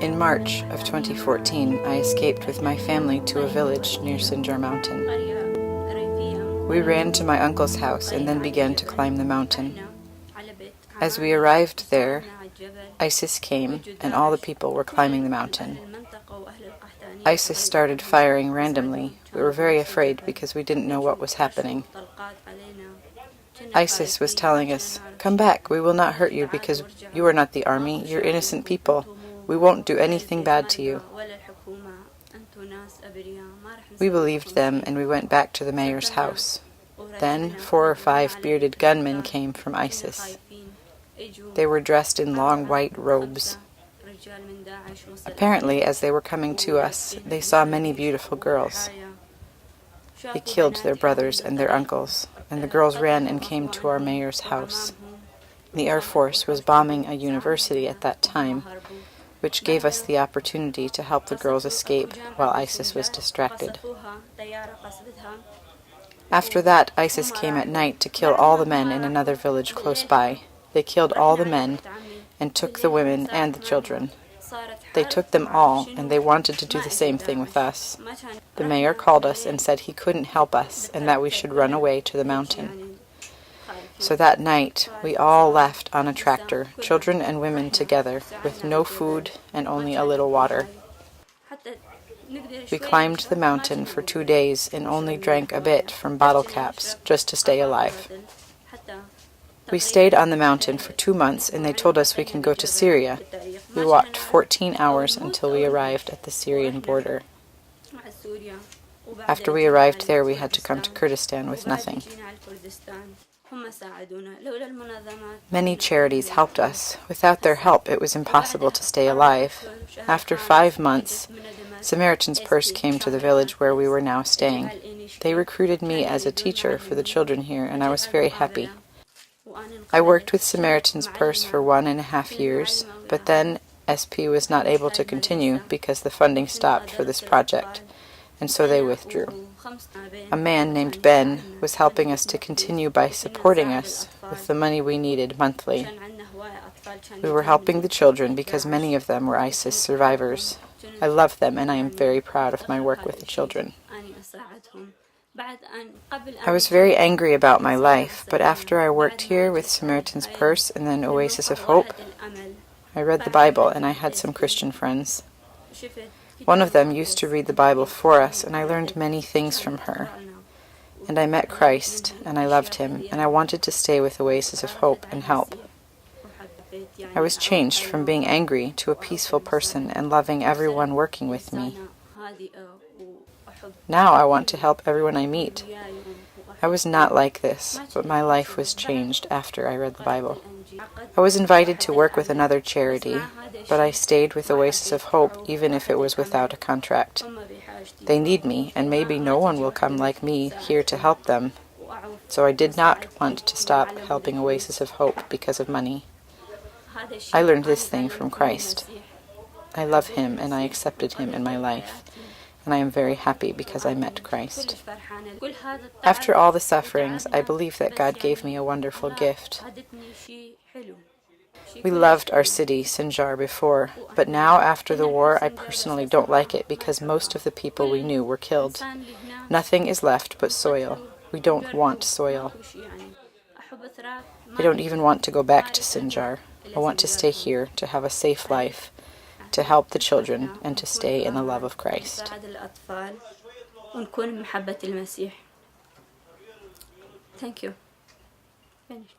In March of 2014, I escaped with my family to a village near Sinjar Mountain. We ran to my uncle's house and then began to climb the mountain. As we arrived there, ISIS came and all the people were climbing the mountain. ISIS started firing randomly. We were very afraid because we didn't know what was happening. ISIS was telling us, "Come back, we will not hurt you because you are not the army, you're innocent people. We won't do anything bad to you." We believed them and we went back to the mayor's house. Then 4 or 5 bearded gunmen came from ISIS. They were dressed in long white robes. Apparently, as they were coming to us, they saw many beautiful girls. They killed their brothers and their uncles, and the girls ran and came to our mayor's house. The Air Force was bombing a university at that time, which gave us the opportunity to help the girls escape while ISIS was distracted. After that, ISIS came at night to kill all the men in another village close by. They killed all the men and took the women and the children. They took them all, and they wanted to do the same thing with us. The mayor called us and said he couldn't help us and that we should run away to the mountain. So that night, we all left on a tractor, children and women together, with no food and only a little water. We climbed the mountain for 2 days and only drank a bit from bottle caps, just to stay alive. We stayed on the mountain for 2 months and they told us we can go to Syria. We walked 14 hours until we arrived at the Syrian border. After we arrived there, we had to come to Kurdistan with nothing. Many charities helped us. Without their help, it was impossible to stay alive. After 5 months, Samaritan's Purse came to the village where we were now staying. They recruited me as a teacher for the children here, and I was very happy. I worked with Samaritan's Purse for 1.5 years, but then SP was not able to continue because the funding stopped for this project, and so they withdrew. A man named Ben was helping us to continue by supporting us with the money we needed monthly. We were helping the children because many of them were ISIS survivors. I love them and I am very proud of my work with the children. I was very angry about my life, but after I worked here with Samaritan's Purse and then Oasis of Hope, I read the Bible and I had some Christian friends. One of them used to read the Bible for us, and I learned many things from her. And I met Christ, and I loved him, and I wanted to stay with Oasis of Hope and help. I was changed from being angry to a peaceful person and loving everyone working with me. Now I want to help everyone I meet. I was not like this, but my life was changed after I read the Bible. I was invited to work with another charity, but I stayed with Oasis of Hope even if it was without a contract. They need me, and maybe no one will come like me here to help them. So I did not want to stop helping Oasis of Hope because of money. I learned this thing from Christ. I love him and I accepted him in my life. And I am very happy because I met Christ. After all the sufferings, I believe that God gave me a wonderful gift. We loved our city, Sinjar, before, but now after the war I personally don't like it because most of the people we knew were killed. Nothing is left but soil. We don't want soil. I don't even want to go back to Sinjar. I want to stay here, to have a safe life, to help the children, and to stay in the love of Christ. Thank you. Finished.